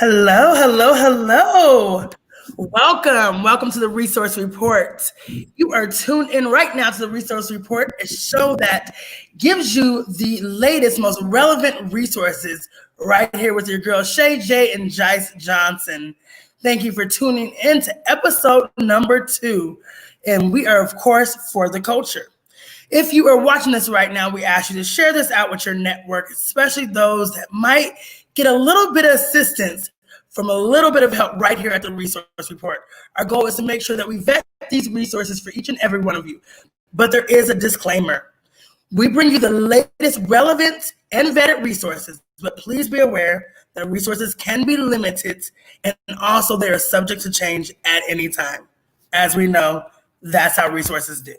Hello, hello, hello. Welcome to the Resource Report. You are tuned in right now to the Resource Report, a show that gives you the latest, most relevant resources right here with your girls, Shay J and Jice Johnson. Thank you for tuning in to episode number 2. And we are, of course, for the culture. If you are watching this right now, we ask you to share this out with your network, especially those that might get a little bit of assistance from a little bit of help right here at the Resource Report. Our goal is to make sure that we vet these resources for each and every one of you. But there is a disclaimer. We bring you the latest relevant and vetted resources, but please be aware that resources can be limited and also they are subject to change at any time. As we know, that's how resources do.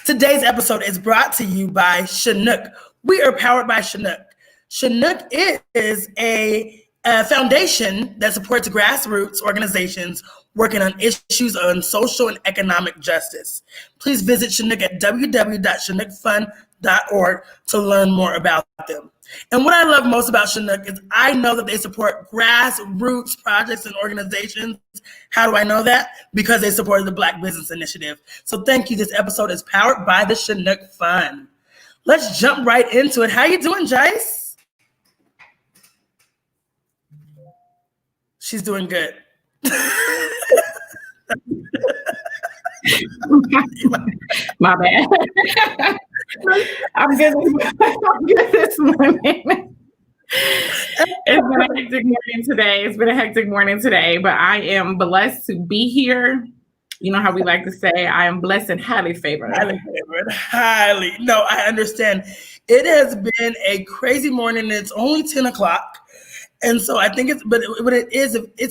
Today's episode is brought to you by Chinook. We are powered by Chinook. Chinook is a foundation that supports grassroots organizations working on issues on social and economic justice. Please visit Chinook at www.chinookfund.org to learn more about them. And what I love most about Chinook is I know that they support grassroots projects and organizations. How do I know that? Because they supported the Black Business Initiative. So thank you. This episode is powered by the Chinook Fund. Let's jump right into it. How you doing, Jice? She's doing good. My bad. I'm good. I'm good this morning. It's been a hectic morning today, but I am blessed to be here. You know how we like to say, I am blessed and highly favored. Highly. No, I understand. It has been a crazy morning. It's only 10 o'clock. And so I think it's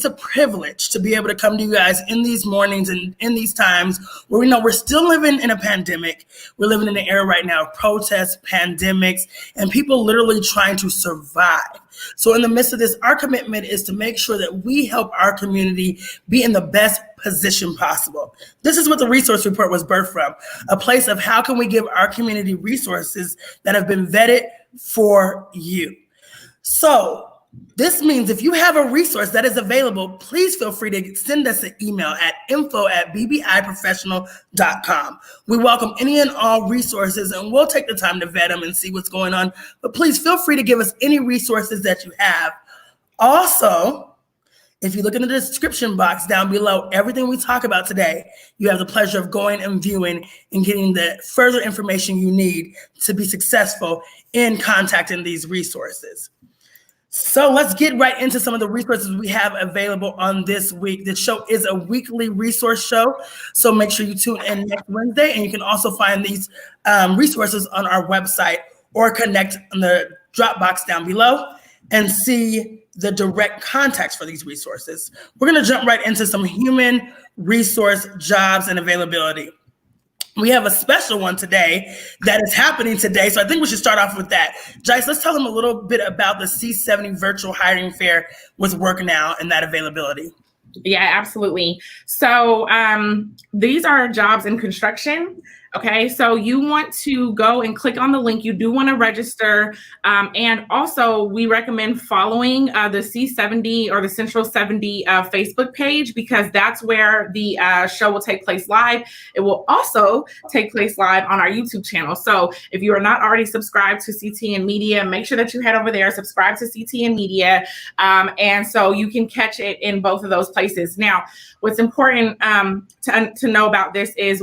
a privilege to be able to come to you guys in these mornings and in these times where we know we're still living in a pandemic. We're living in an era right now of protests, pandemics, and people literally trying to survive. So in the midst of this, our commitment is to make sure that we help our community be in the best position possible. This is what the Resource Report was birthed from, a place of how can we give our community resources that have been vetted for you. So this means if you have a resource that is available, please feel free to send us an email at info@bbiprofessional.com. We welcome any and all resources and we'll take the time to vet them and see what's going on. But please feel free to give us any resources that you have. Also, if you look in the description box down below, everything we talk about today, you have the pleasure of going and viewing and getting the further information you need to be successful in contacting these resources. So let's get right into some of the resources we have available on this week. This show is a weekly resource show, so make sure you tune in next Wednesday. And you can also find these resources on our website or connect on the Dropbox down below and see the direct contacts for these resources. We're going to jump right into some human resource jobs and availability. We have a special one today that is happening today. So I think we should start off with that. Jice, let's tell them a little bit about the C70 virtual hiring fair with Work Now and that availability. Yeah, absolutely. So these are jobs in construction. Okay, so you want to go and click on the link. You do want to register. And also we recommend following the C70 or the Central 70 Facebook page, because that's where the show will take place live. It will also take place live on our YouTube channel. So if you are not already subscribed to CTN Media, make sure that you head over there, subscribe to CTN Media. And so you can catch it in both of those places. Now, what's important to know about this is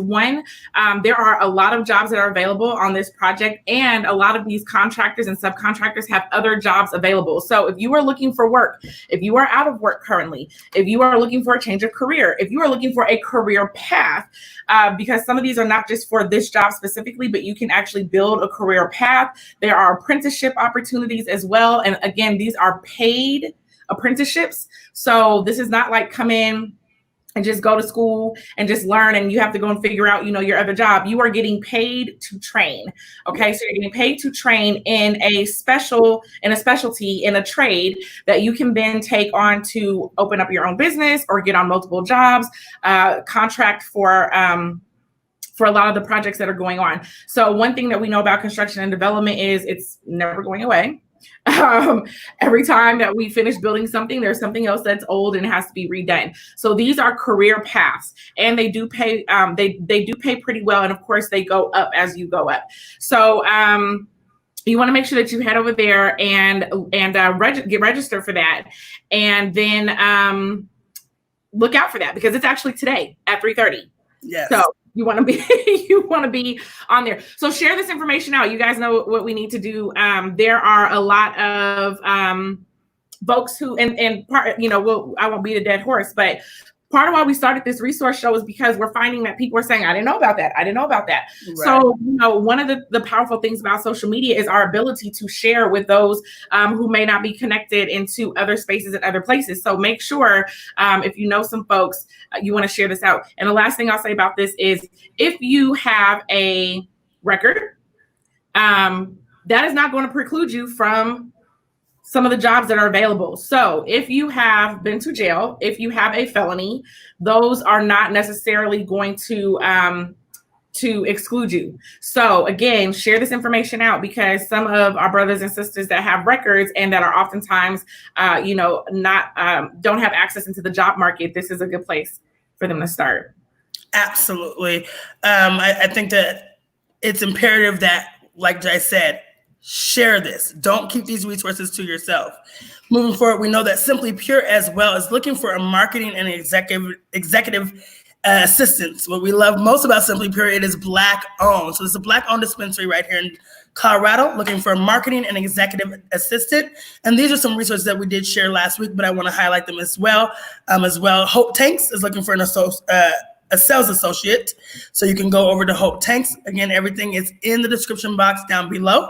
there are a lot of jobs that are available on this project, and a lot of these contractors and subcontractors have other jobs available. So if you are looking for work, if you are out of work currently, if you are looking for a change of career, if you are looking for a career path, because some of these are not just for this job specifically, but you can actually build a career path. There are apprenticeship opportunities as well. And again, these are paid apprenticeships. So this is not like come in and just go to school and just learn and you have to go and figure out, your other job. You are getting paid to train. Okay. So you're getting paid to train in a specialty, in a trade that you can then take on to open up your own business or get on multiple jobs, contract for a lot of the projects that are going on. So one thing that we know about construction and development is it's never going away. Every time that we finish building something, there's something else that's old and has to be redone. So these are career paths, and they do pay. They do pay pretty well, and of course, they go up as you go up. So you want to make sure that you head over there and get registered for that, and then look out for that because it's actually today at 3:30. Yes. So you want to be on there. So share this information out. You guys know what we need to do. There are a lot of folks who, and part, I won't beat a dead horse, but part of why we started this resource show is because we're finding that people are saying, I didn't know about that. I didn't know about that. Right. So, one of the powerful things about social media is our ability to share with those who may not be connected into other spaces and other places. So make sure if you know some folks, you want to share this out. And the last thing I'll say about this is if you have a record, that is not going to preclude you from some of the jobs that are available. So if you have been to jail, if you have a felony, those are not necessarily going to exclude you. So again, share this information out because some of our brothers and sisters that have records and that are oftentimes, not don't have access into the job market, this is a good place for them to start. Absolutely. I think that it's imperative that, like I said, share this. Don't keep these resources to yourself. Moving forward, we know that Simply Pure as well is looking for a marketing and executive assistance. What we love most about Simply Pure, it is Black owned. So it's a Black owned dispensary right here in Colorado, looking for a marketing and executive assistant. And these are some resources that we did share last week, but I want to highlight them as well. Hope Tanks is looking for a sales associate. So you can go over to Hope Tanks. Again, everything is in the description box down below.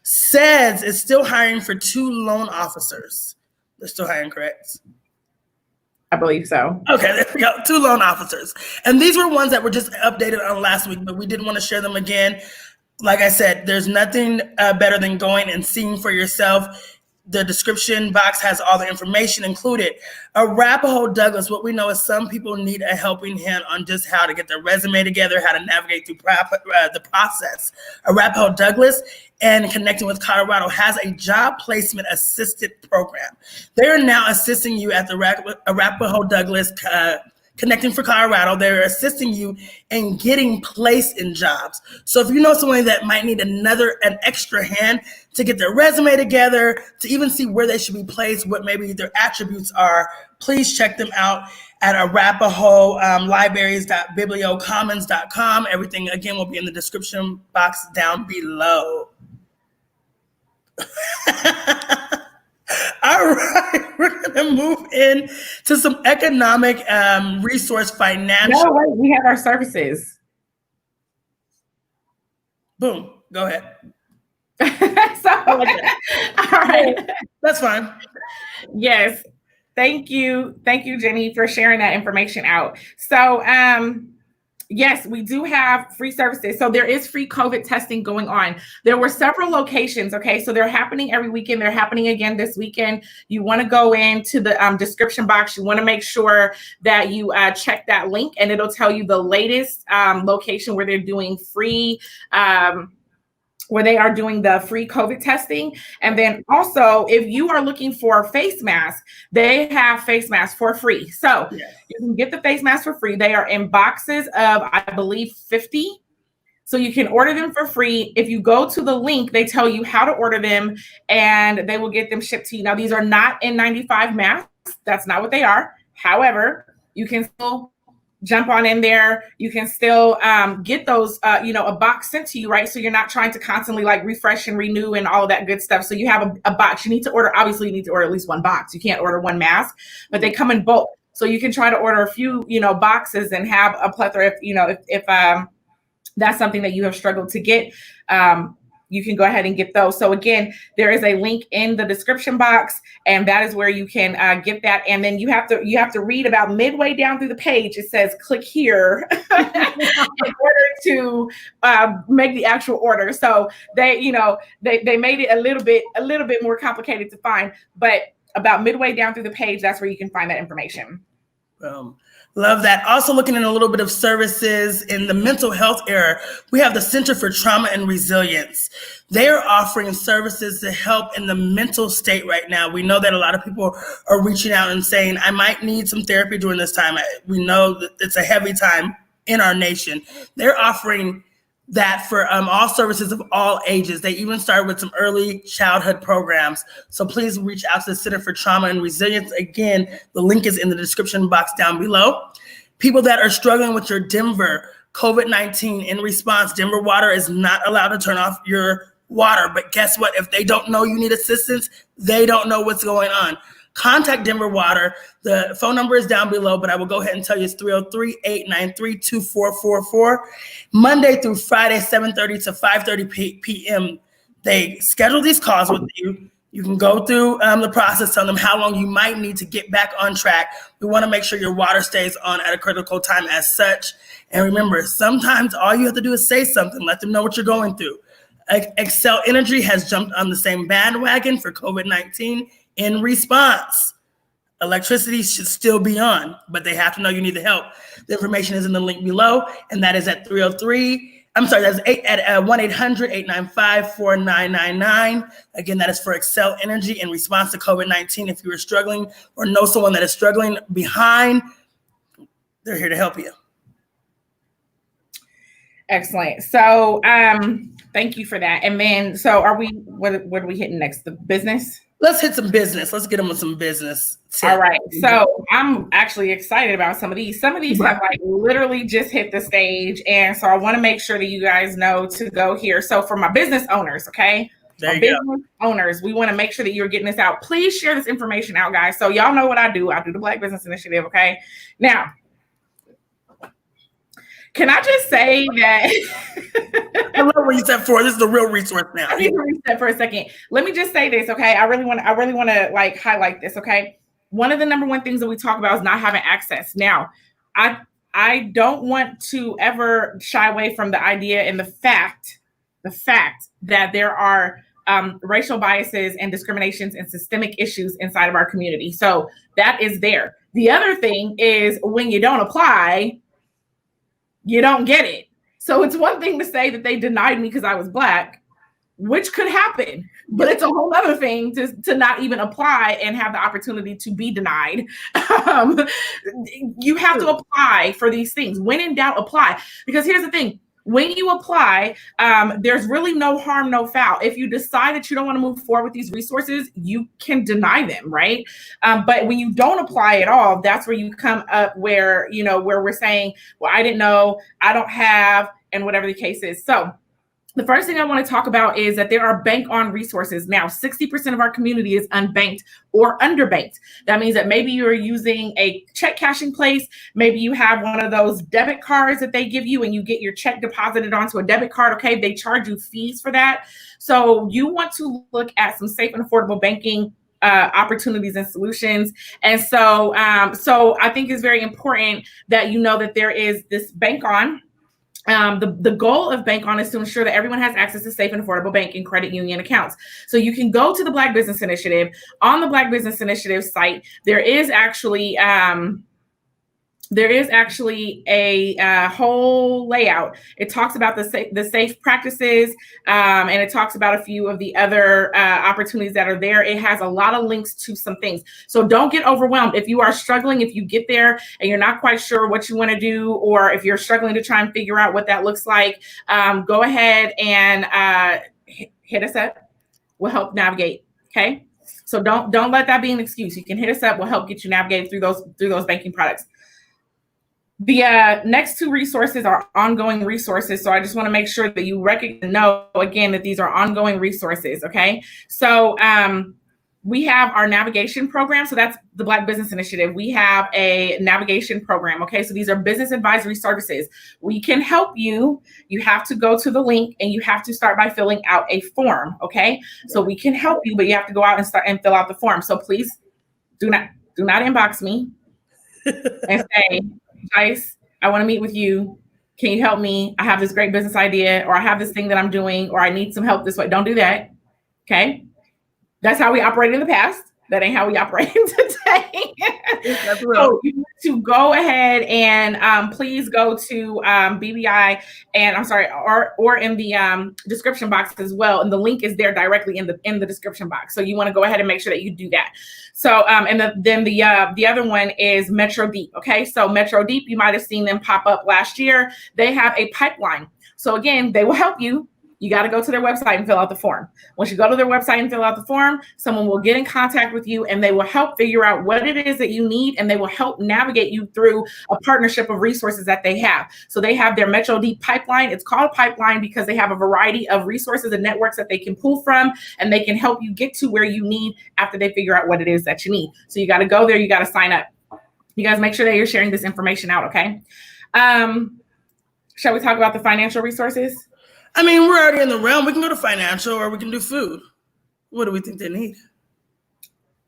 Says it's still hiring for 2 loan officers. They're still hiring, correct? I believe so. Okay, there we go. 2 loan officers. And these were ones that were just updated on last week, but we didn't want to share them again. Like I said, there's nothing better than going and seeing for yourself. The description box has all the information included. Arapahoe Douglas, what we know is some people need a helping hand on just how to get their resume together, how to navigate through the process. Arapahoe Douglas and Connecting with Colorado has a job placement assistant program. They are now assisting you at the Arapahoe Douglas Connecting for Colorado. They're assisting you in getting placed in jobs. So if you know someone that might need an extra hand to get their resume together, to even see where they should be placed, what maybe their attributes are, please check them out at Arapahoe libraries.bibliocommons.com. Everything, again, will be in the description box down below. All right, we're going to move in to some economic resource financial. No, wait, we have our services. Boom, go ahead. All right. That's fine. Yes. Thank you. Thank you, Jenny, for sharing that information out. So, yes, we do have free services. So there is free COVID testing going on. There were several locations. Okay. So they're happening every weekend. They're happening again this weekend. You want to go into the description box. You want to make sure that you check that link and it'll tell you the latest location where they're doing free, where they are doing the free COVID testing. And then also, if you are looking for a face mask, they have face masks for free. So yes, you can get the face mask for free. They are in boxes of, I believe, 50. So you can order them for free. If you go to the link, they tell you how to order them and they will get them shipped to you. Now, these are not N95 masks. That's not what they are. However, you can still jump on in there. You can still get those, a box sent to you, right? So you're not trying to constantly like refresh and renew and all of that good stuff. So you have a box. You need to order, obviously you need to order at least 1 box. You can't order 1 mask, but they come in bulk. So you can try to order a few, boxes and have a plethora if that's something that you have struggled to get. You can go ahead and get those. So again, there is a link in the description box, and that is where you can get that. And then you have to read about midway down through the page. It says click here in order to make the actual order. So they made it a little bit more complicated to find, but about midway down through the page, that's where you can find that information. Love that. Also looking at a little bit of services in the mental health area, we have the Center for Trauma and Resilience. They are offering services to help in the mental state right now. We know that a lot of people are reaching out and saying, I might need some therapy during this time. We know that it's a heavy time in our nation. They're offering that for all services of all ages. They even started with some early childhood programs. So please reach out to the Center for Trauma and Resilience. Again, the link is in the description box down below. People that are struggling with your Denver COVID-19 in response, Denver Water is not allowed to turn off your water. But guess what? If they don't know you need assistance, they don't know what's going on. Contact Denver Water. The phone number is down below, but I will go ahead and tell you it's 303-893-2444. Monday through Friday, 7:30 to 5:30 p.m. They schedule these calls with you. You can go through the process, tell them how long you might need to get back on track. We want to make sure your water stays on at a critical time as such. And remember, sometimes all you have to do is say something. Let them know what you're going through. Xcel Energy has jumped on the same bandwagon for COVID-19 in response. Electricity should still be on, but they have to know you need the help. The information is in the link below, and that is at 1-800-895-4999. Again, that is for Xcel Energy in response to COVID-19. If you are struggling or know someone that is struggling behind, they're here to help you. Excellent. So thank you for that. And then, so are we, what are we hitting next? The business? Let's hit some business. Let's get them with some business. All right. So I'm actually excited about some of these. Some of these have like literally just hit the stage. And so I want to make sure that you guys know to go here. So for my business owners, okay? Business owners, we want to make sure that you're getting this out. Please share this information out, guys. So y'all know what I do. I do the Black Business Initiative, okay? Now, can I just say that I love what you said for. This is a real resource now. I need to reset for a second. Let me just say this, okay? I really want to like highlight this, okay? One of the number one things that we talk about is not having access. Now, I don't want to ever shy away from the idea and the fact that there are racial biases and discriminations and systemic issues inside of our community. So that is there. The other thing is when you don't apply, you don't get it. So it's one thing to say that they denied me because I was Black, which could happen, but it's a whole other thing to not even apply and have the opportunity to be denied. You have to apply for these things. When in doubt, apply. Because here's the thing. When you apply, there's really no harm, no foul. If you decide that you don't want to move forward with these resources, you can deny them, right? But when you don't apply at all, that's where you come up where we're saying, well, I didn't know, I don't have, and whatever the case is. So the first thing I want to talk about is that there are bank-on resources. Now, 60% of our community is unbanked or underbanked. That means that maybe you're using a check cashing place. Maybe you have one of those debit cards that they give you and you get your check deposited onto a debit card. Okay, they charge you fees for that. So you want to look at some safe and affordable banking opportunities and solutions. And so I think it's very important that you know that there is this bank-on. The goal of Bank On is to ensure that everyone has access to safe and affordable bank and credit union accounts. So you can go to the Black Business Initiative. On the Black Business Initiative site, there is actually a whole layout. It talks about the safe practices, and it talks about a few of the other opportunities that are there. It has a lot of links to some things. So don't get overwhelmed. If you are struggling, if you get there and you're not quite sure what you want to do, or if you're struggling to try and figure out what that looks like, go ahead and hit us up. We'll help navigate. Okay. So don't let that be an excuse. You can hit us up. We'll help get you navigated through those banking products. The next two resources are ongoing resources. So I just want to make sure that you know, again, that these are ongoing resources. Okay. So we have our navigation program. So that's the Black Business Initiative. We have a navigation program. Okay. So these are business advisory services. We can help you. You have to go to the link and you have to start by filling out a form. Okay. So we can help you, but you have to go out and start and fill out the form. So please do not inbox me and say, Joyce, I want to meet with you. Can you help me? I have this great business idea, or I have this thing that I'm doing, or I need some help this way. Don't do that. Okay. That's how we operated in the past. That ain't how we operate today. That's real. So you need to go ahead and please go to BBI and I'm sorry, or in the description box as well. And the link is there directly in the description box. So you want to go ahead and make sure that you do that. So and then the other one is Metro Deep. Okay, so Metro Deep, you might have seen them pop up last year. They have a pipeline. So again, they will help you. You got to go to their website and fill out the form. Once you go to their website and fill out the form, someone will get in contact with you and they will help figure out what it is that you need, and they will help navigate you through a partnership of resources that they have. So they have their Metro Deep pipeline. It's called pipeline because they have a variety of resources and networks that they can pull from, and they can help you get to where you need after they figure out what it is that you need. So you got to go there. You got to sign up. You guys make sure that you're sharing this information out, okay? Shall we talk about the financial resources? I mean, we're already in the realm. We can go to financial or we can do food. What do we think they need?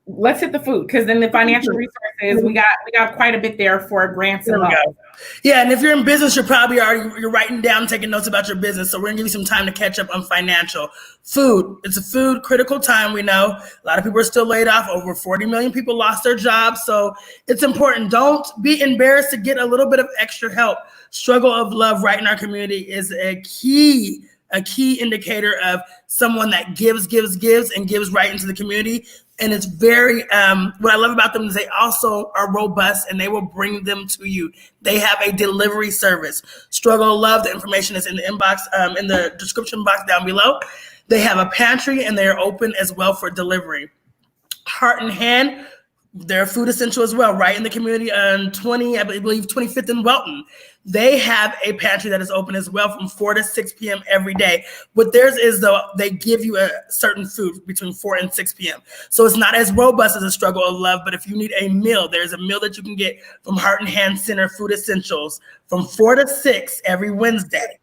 Let's hit the food, because then the financial resources, we got quite a bit there for grants and loans. Yeah, and if you're in business, you're probably you're writing down, taking notes about your business. So we're gonna give you some time to catch up on financial. Food, it's a food critical time. We know a lot of people are still laid off. Over 40 million people lost their jobs. So it's important. Don't be embarrassed to get a little bit of extra help. Struggle of love right in our community is a key indicator of someone that gives and gives right into the community. And it's very, what I love about them is they also are robust and they will bring them to you. They have a delivery service. Struggle of Love, the information is in the inbox, in the description box down below. They have a pantry and they are open as well for delivery. Heart and Hand, they're food essential as well, right in the community on 25th in Welton. They have a pantry that is open as well from 4 to 6 p.m. every day. What theirs is, though, they give you a certain food between 4 and 6 p.m. So it's not as robust as a Struggle of Love, but if you need a meal, there's a meal that you can get from Heart and Hand Center Food Essentials from 4 to 6 every Wednesday.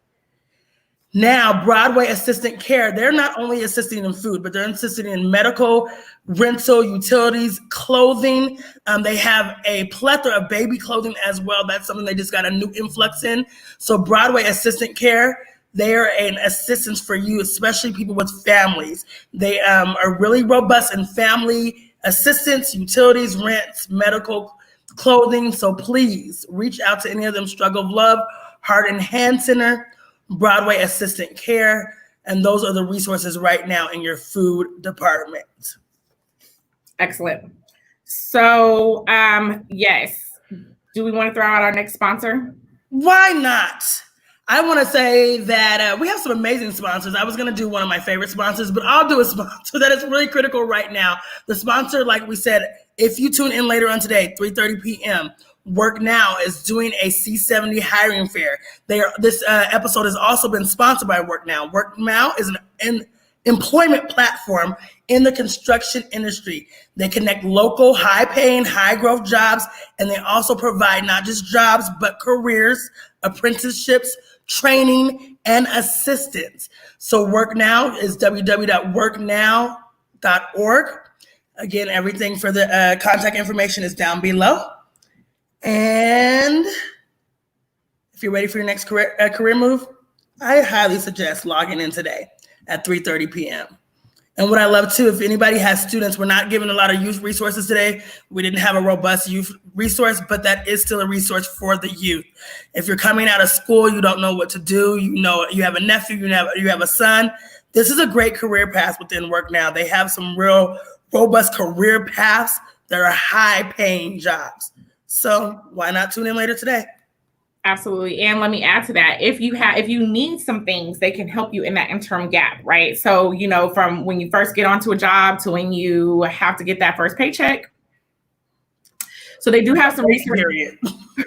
Now, Broadway Assistant Care, they're not only assisting in food, but they're assisting in medical, rental, utilities, clothing. They have a plethora of baby clothing as well. That's something they just got a new influx in. So Broadway Assistant Care, they are an assistance for you, especially people with families. They are really robust in family assistance, utilities, rents, medical, clothing. So please reach out to any of them. Struggle of Love, Heart and Hand Center, Broadway Assistant Care, and those are the resources right now in your food department. Excellent. So, yes. Do we want to throw out our next sponsor? Why not? I want to say that we have some amazing sponsors. I was going to do one of my favorite sponsors, but I'll do a sponsor that is really critical right now. The sponsor, like we said, if you tune in later on today, 3:30 p.m., Work Now is doing a C70 hiring fair. This episode has also been sponsored by Work Now. Work Now is an employment platform in the construction industry. They connect local, high-paying, high-growth jobs, and they also provide not just jobs, but careers, apprenticeships, training, and assistance. So Work Now is www.worknow.org. Again, everything for the contact information is down below. And if you're ready for your next career move, I highly suggest logging in today at 3:30 p.m. And what I love too, if anybody has students, we're not giving a lot of youth resources today. We didn't have a robust youth resource, but that is still a resource for the youth. If you're coming out of school, you don't know what to do, you know, you have a nephew, you have a son, this is a great career path within Work Now. They have some real robust career paths that are high paying jobs. So why not tune in later today? Absolutely. And let me add to that. If you need some things, they can help you in that interim gap, right? So, you know, from when you first get onto a job to when you have to get that first paycheck. So they do have some research. Period.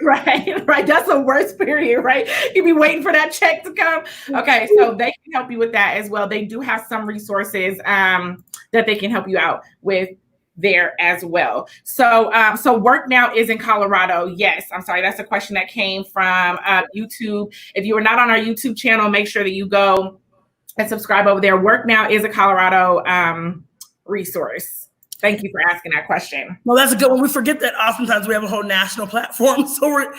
Right. That's the worst period, right? You'd be waiting for that check to come. Okay. So they can help you with that as well. They do have some resources that they can help you out with there as well. So Work Now is in Colorado. Yes, I'm sorry. That's a question that came from YouTube. If you are not on our YouTube channel, make sure that you go and subscribe over there. Work Now is a Colorado resource. Thank you for asking that question. Well, that's a good one. We forget that oftentimes we have a whole national platform. So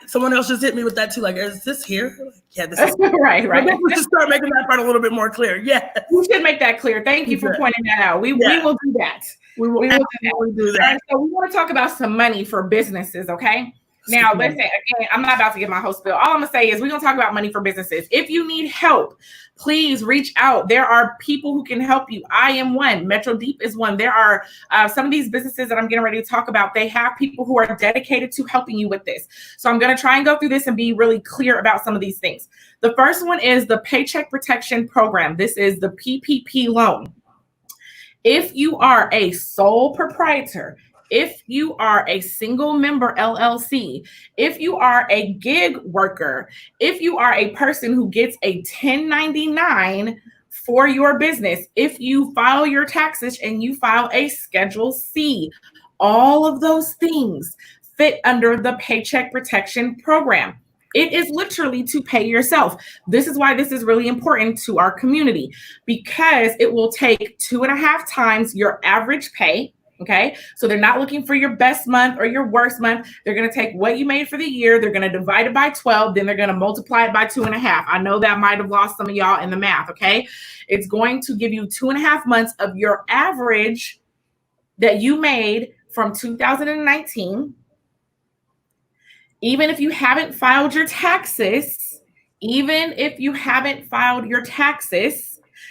someone else just hit me with that too. Like, is this here? Yeah, this is right. We should start making that part a little bit more clear. Yeah, we should make that clear. Thank you for pointing that out. We will do that. We will absolutely do that. All right, so we want to talk about some money for businesses, okay? Now, listen, again, I'm not about to give my whole spiel. All I'm going to say is we're going to talk about money for businesses. If you need help, please reach out. There are people who can help you. I am one. Metro Deep is one. There are some of these businesses that I'm getting ready to talk about. They have people who are dedicated to helping you with this. So I'm going to try and go through this and be really clear about some of these things. The first one is the Paycheck Protection Program. This is the PPP loan. If you are a sole proprietor, if you are a single member LLC, if you are a gig worker, if you are a person who gets a 1099 for your business, if you file your taxes and you file a Schedule C, all of those things fit under the Paycheck Protection Program. It is literally to pay yourself. This is why this is really important to our community, because it will take 2.5 times your average pay. Okay, so they're not looking for your best month or your worst month. They're going to take what you made for the year. They're going to divide it by 12. Then they're going to multiply it by 2.5. I know that might have lost some of y'all in the math. Okay, it's going to give you 2.5 months of your average that you made from 2019. Even if you haven't filed your taxes,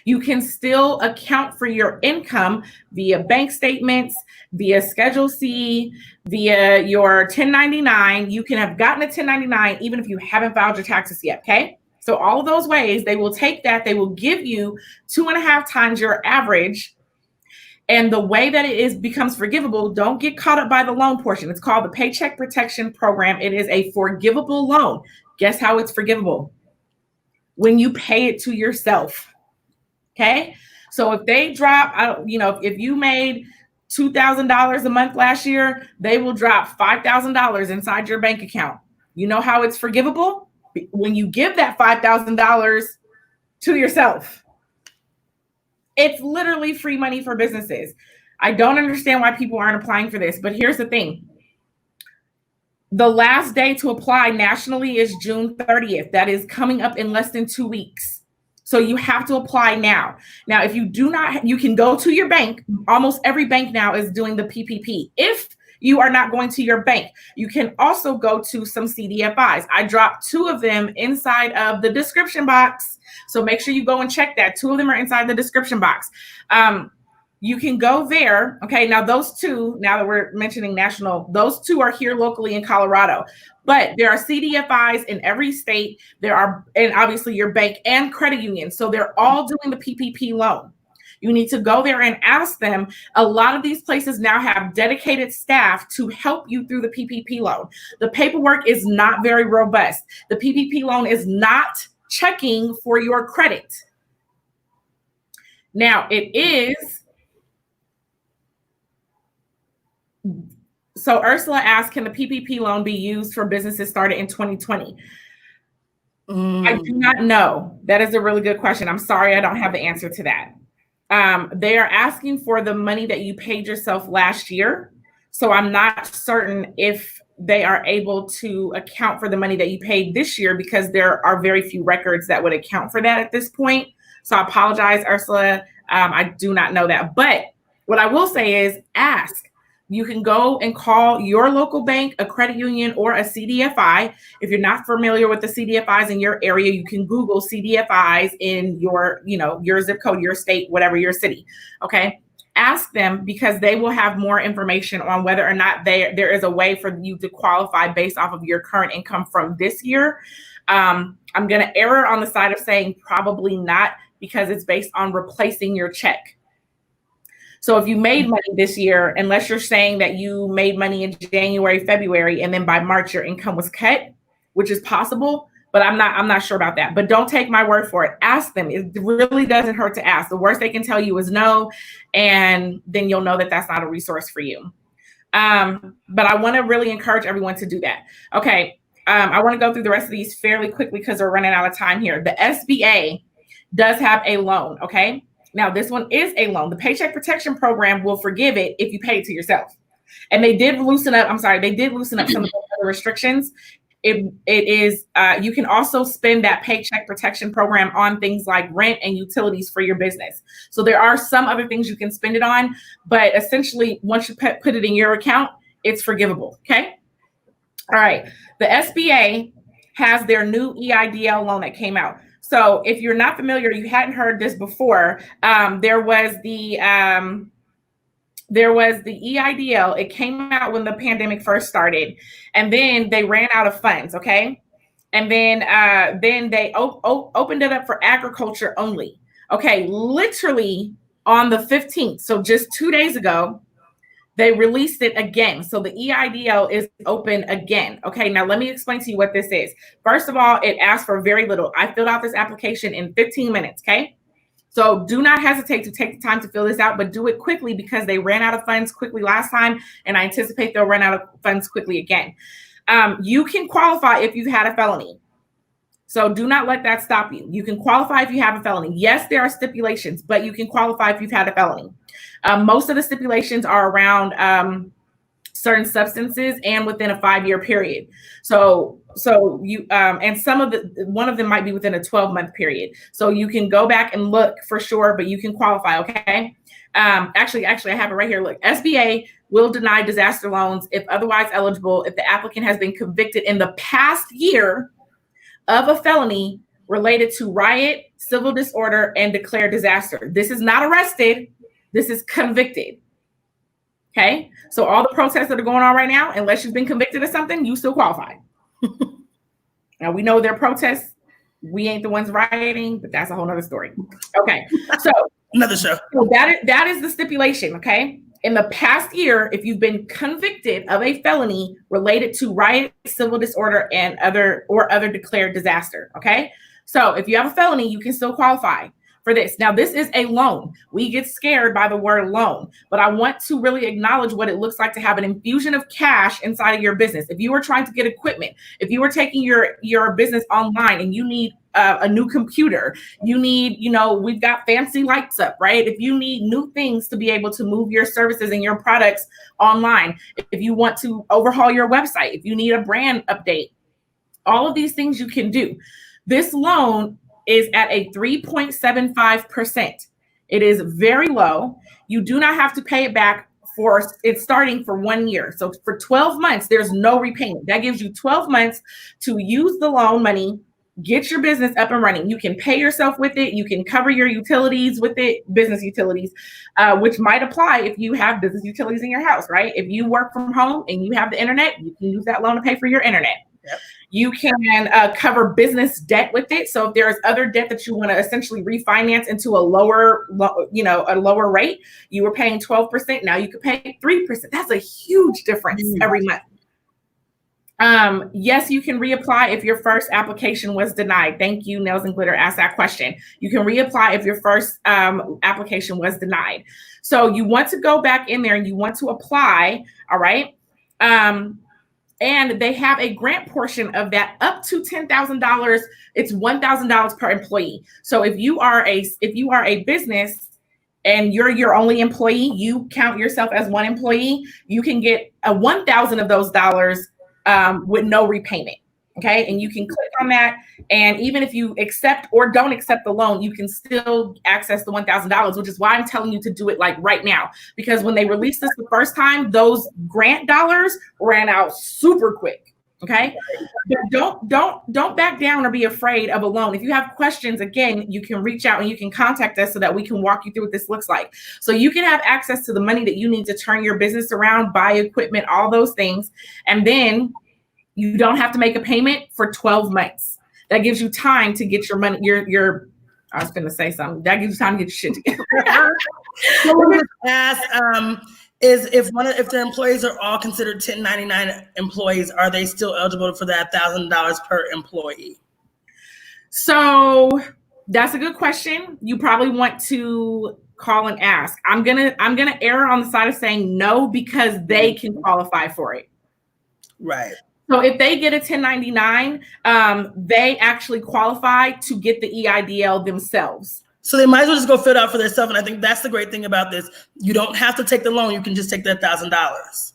you can still account for your income via bank statements, via Schedule C, via your 1099. You can have gotten a 1099 even if you haven't filed your taxes yet, okay? So all of those ways, they will take that, they will give you 2.5 times your average. And the way that it becomes forgivable, don't get caught up by the loan portion. It's called the Paycheck Protection Program. It is a forgivable loan. Guess how it's forgivable? When you pay it to yourself. Okay? So if they drop, if you made $2,000 a month last year, they will drop $5,000 inside your bank account. You know how it's forgivable? When you give that $5,000 to yourself. It's literally free money for businesses. I don't understand why people aren't applying for this, but here's the thing. The last day to apply nationally is June 30th. That is coming up in less than 2 weeks. So you have to apply now. Now, if you do not, you can go to your bank. Almost every bank now is doing the PPP. If you are not going to your bank, you can also go to some CDFIs. I dropped 2 of them inside of the description box. So make sure you go and check that. 2 of them are inside the description box. You can go there. Okay, now those 2, now that we're mentioning national, those 2 are here locally in Colorado. But there are CDFIs in every state. There are, and obviously your bank and credit union. So they're all doing the PPP loan. You need to go there and ask them. A lot of these places now have dedicated staff to help you through the PPP loan. The paperwork is not very robust. The PPP loan is not checking for your credit. Now it is. So Ursula asked, can the PPP loan be used for businesses started in 2020? I do not know. That is a really good question. I'm sorry, I don't have the answer to that. They are asking for the money that you paid yourself last year. So I'm not certain if they are able to account for the money that you paid this year, because there are very few records that would account for that at this point. So I apologize, Ursula. I do not know that. But what I will say is ask. You can go and call your local bank, a credit union, or a CDFI. If you're not familiar with the CDFIs in your area, you can Google CDFIs in your, your zip code, your state, whatever your city. Okay. Ask them, because they will have more information on whether or not there is a way for you to qualify based off of your current income from this year. I'm going to err on the side of saying probably not, because it's based on replacing your check. So if you made money this year, unless you're saying that you made money in January, February, and then by March your income was cut, which is possible, but I'm not sure about that. But don't take my word for it. Ask them. It really doesn't hurt to ask. The worst they can tell you is no, and then you'll know that that's not a resource for you. But I want to really encourage everyone to do that. Okay, I want to go through the rest of these fairly quickly because we're running out of time here. The SBA does have a loan, okay? Now, this one is a loan. The Paycheck Protection Program will forgive it if you pay it to yourself. And they did loosen up some of the other restrictions. it is, you can also spend that paycheck protection program on things like rent and utilities for your business. So there are some other things you can spend it on, but essentially once you put it in your account, it's forgivable, okay? All right, the SBA has their new EIDL loan that came out. So if you're not familiar, you hadn't heard this before, there was the EIDL. It came out when the pandemic first started, and then they ran out of funds, okay? And then they opened it up for agriculture only. Okay, literally on the 15th, so just 2 days ago, they released it again. So the EIDL is open again. Okay, now let me explain to you what this is. First of all, it asks for very little. I filled out this application in 15 minutes, okay? So do not hesitate to take the time to fill this out, but do it quickly because they ran out of funds quickly last time, and I anticipate they'll run out of funds quickly again. You can qualify if you've had a felony. So do not let that stop you. You can qualify if you have a felony. Yes, there are stipulations, but you can qualify if you've had a felony. Most of the stipulations are around certain substances and within a 5-year period. So you and one of them might be within a 12-month period. So you can go back and look for sure, but you can qualify. Okay. Actually, I have it right here. Look, SBA will deny disaster loans if otherwise eligible if the applicant has been convicted in the past year of a felony related to riot, civil disorder, and declared disaster. This is not arrested. This is convicted. Okay, so all the protests that are going on right now, unless you've been convicted of something, you still qualify. Now we know there are protests. We ain't the ones rioting, but that's a whole nother story. Okay, so another show. So that is the stipulation. Okay, in the past year, if you've been convicted of a felony related to riot, civil disorder, and other declared disaster. Okay, so if you have a felony, you can still qualify for this. Now, this is a loan. We get scared by the word loan, but I want to really acknowledge what it looks like to have an infusion of cash inside of your business. If you were trying to get equipment, if you were taking your business online and you need a new computer, you need, we've got fancy lights up, right? If you need new things to be able to move your services and your products online, if you want to overhaul your website, if you need a brand update, all of these things you can do. This loan is at a 3.75%. It is very low. You do not have to pay it back it's starting for 1 year. So for 12 months, there's no repayment. That gives you 12 months to use the loan money, get your business up and running. You can pay yourself with it. You can cover your utilities with it, business utilities, which might apply if you have business utilities in your house, right? If you work from home and you have the internet, you can use that loan to pay for your internet. Yep. You can cover business debt with it. So if there's other debt that you want to essentially refinance into a lower rate, you were paying 12%. Now you could pay 3%. That's a huge difference every month. Yes, you can reapply if your first application was denied. Thank you, Nails and Glitter asked that question. You can reapply if your first application was denied. So you want to go back in there and you want to apply, all right? And they have a grant portion of that up to $10,000. It's $1,000 per employee. So if you are a business and you're your only employee, you count yourself as one employee, you can get a $1,000 of those dollars with no repayment. Okay, and you can click on that, and even if you accept or don't accept the loan, you can still access the $1,000, which is why I'm telling you to do it like right now. Because when they released this the first time, those grant dollars ran out super quick. Okay, but don't back down or be afraid of a loan. If you have questions, again, you can reach out and you can contact us so that we can walk you through what this looks like. So you can have access to the money that you need to turn your business around, buy equipment, all those things, and then you don't have to make a payment for 12 months. That gives you time to get your money, I was going to say something. That gives you time to get your shit together. So let me ask, if their employees are all considered 1099 employees, are they still eligible for that $1,000 per employee? So that's a good question. You probably want to call and ask. I'm gonna err on the side of saying no, because they can qualify for it. Right. So if they get a 1099, they actually qualify to get the EIDL themselves. So they might as well just go fill it out for themselves. And I think that's the great thing about this. You don't have to take the loan. You can just take that $1,000.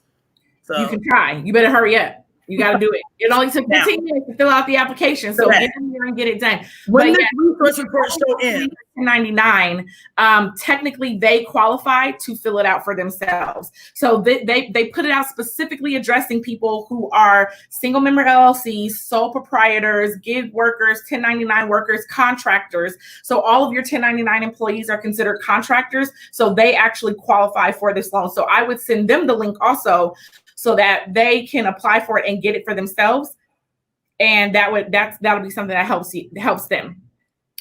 So you can try. You better hurry up. You got to do it. It only took 15 minutes to fill out the application. So get in there and get it done. When this resource report show in 1099, technically they qualify to fill it out for themselves. So they put it out specifically addressing people who are single member LLCs, sole proprietors, gig workers, 1099 workers, contractors. So all of your 1099 employees are considered contractors. So they actually qualify for this loan. So I would send them the link also, so that they can apply for it and get it for themselves. And that would be something that helps them.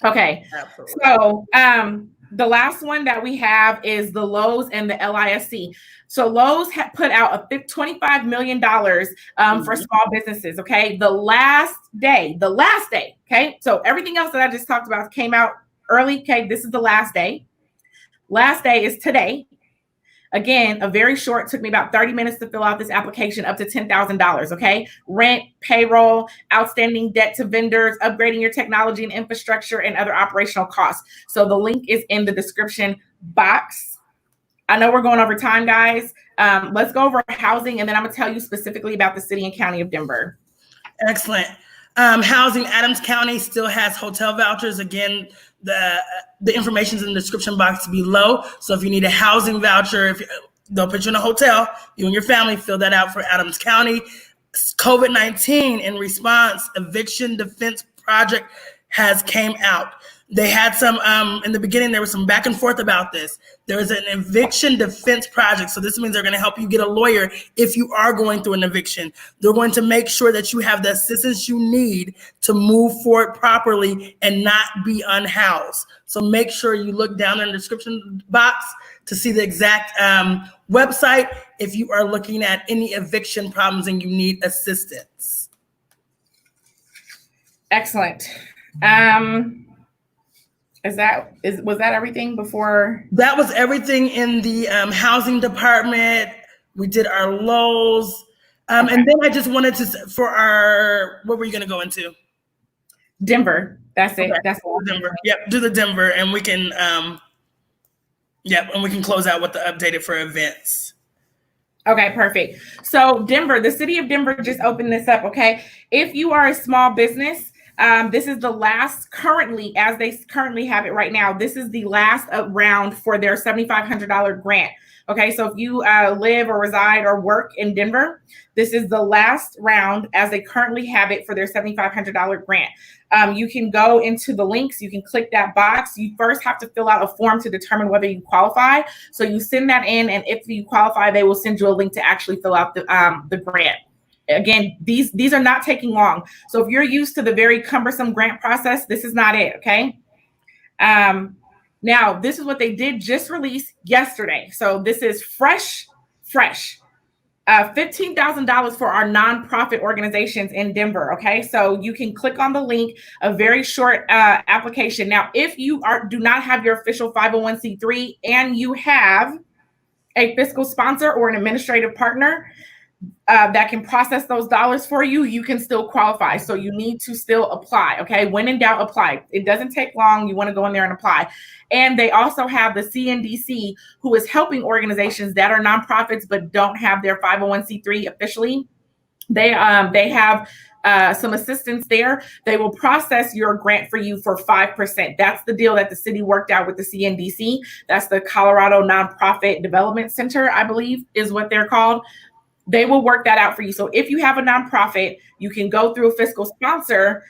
Okay. Absolutely. So the last one that we have is the Lowe's and the LISC. So Lowe's put out a $25 million for small businesses. Okay. The last day. Okay. So everything else that I just talked about came out early. Okay. This is the last day. Last day is today. Again, a very short, took me about 30 minutes to fill out this application, up to $10,000, okay? Rent, payroll, outstanding debt to vendors, upgrading your technology and infrastructure, and other operational costs. So the link is in the description box. I know we're going over time, guys. Let's go over housing, and then I'm gonna tell you specifically about the city and county of Denver. Excellent. Housing, Adams County still has hotel vouchers. Again, the information is in the description box below. So if you need a housing voucher, they'll put you in a hotel, you and your family fill that out for Adams County. COVID-19 in response, Eviction Defense Project has came out. They had some, in the beginning, there was some back and forth about this. There is an eviction defense project. So this means they're going to help you get a lawyer if you are going through an eviction. They're going to make sure that you have the assistance you need to move forward properly and not be unhoused. So make sure you look down in the description box to see the exact website if you are looking at any eviction problems and you need assistance. Excellent. Was that everything before? That was everything in the housing department. We did our Lowe's. And then I just wanted to, what were you going to go into? Denver. That's it. Okay. That's all. Denver. Yep. Do the Denver, and we can, and we can close out with the updated for events. Okay, perfect. So Denver, the city of Denver just opened this up. Okay. If you are a small business, this is the last currently, as they currently have it right now, this is the last round for their $7,500 grant. Okay, so if you live or reside or work in Denver, this is the last round as they currently have it for their $7,500 grant. You can go into the links, you can click that box. You first have to fill out a form to determine whether you qualify. So you send that in, and if you qualify, they will send you a link to actually fill out the grant. Again, these are not taking long. So if you're used to the very cumbersome grant process, this is not it, okay? Now, this is what they did just release yesterday. So this is fresh. $15,000 for our nonprofit organizations in Denver, okay? So you can click on the link, a very short application. Now, if you do not have your official 501c3 and you have a fiscal sponsor or an administrative partner, that can process those dollars for you, you can still qualify. So you need to still apply, okay? When in doubt, apply. It doesn't take long. You want to go in there and apply. And they also have the CNDC, who is helping organizations that are nonprofits but don't have their 501c3 officially. They have some assistance there. They will process your grant for you for 5%. That's the deal that the city worked out with the CNDC. That's the Colorado Nonprofit Development Center, I believe is what they're called. They will work that out for you. So if you have a nonprofit, you can go through a fiscal sponsor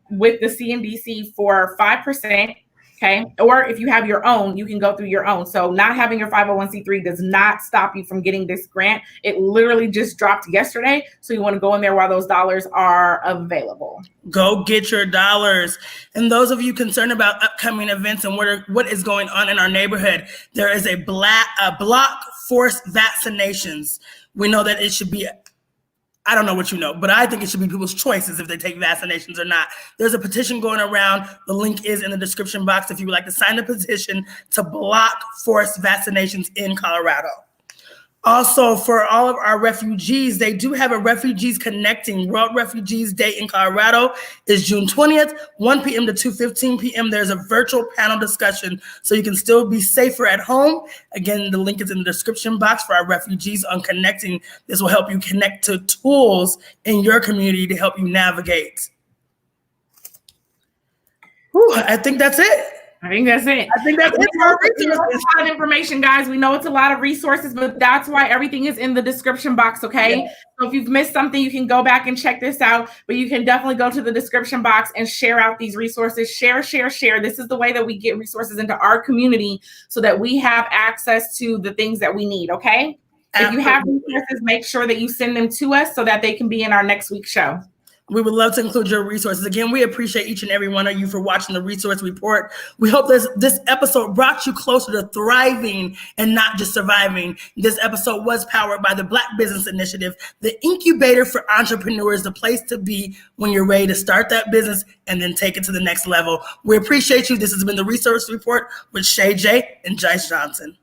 with the CNDC for 5%, okay? Or if you have your own, you can go through your own. So not having your 501c3 does not stop you from getting this grant. It literally just dropped yesterday. So you want to go in there while those dollars are available. Go get your dollars. And those of you concerned about upcoming events and what is going on in our neighborhood, there is a block forced vaccinations. We know that it should be, I don't know what you know, but I think it should be people's choices if they take vaccinations or not. There's a petition going around. The link is in the description box if you would like to sign the petition to block forced vaccinations in Colorado. Also, for all of our refugees, they do have a Refugees Connecting. World Refugees Day in Colorado is June 20th, 1 p.m. to 2:15 p.m. There's a virtual panel discussion, so you can still be safer at home. Again, the link is in the description box for our refugees on connecting. This will help you connect to tools in your community to help you navigate. Whew, I think that's it. I think that's it. I think that's it for our resources. It's a lot of information, guys. We know it's a lot of resources, but that's why everything is in the description box, okay? Yeah. So if you've missed something, you can go back and check this out, but you can definitely go to the description box and share out these resources. Share. This is the way that we get resources into our community so that we have access to the things that we need, okay? Absolutely. If you have resources, make sure that you send them to us so that they can be in our next week's show. We would love to include your resources. Again, we appreciate each and every one of you for watching the Resource Report. We hope this episode brought you closer to thriving and not just surviving. This episode was powered by the Black Business Initiative, the incubator for entrepreneurs, the place to be when you're ready to start that business and then take it to the next level. We appreciate you. This has been the Resource Report with Shay J and Jice Johnson.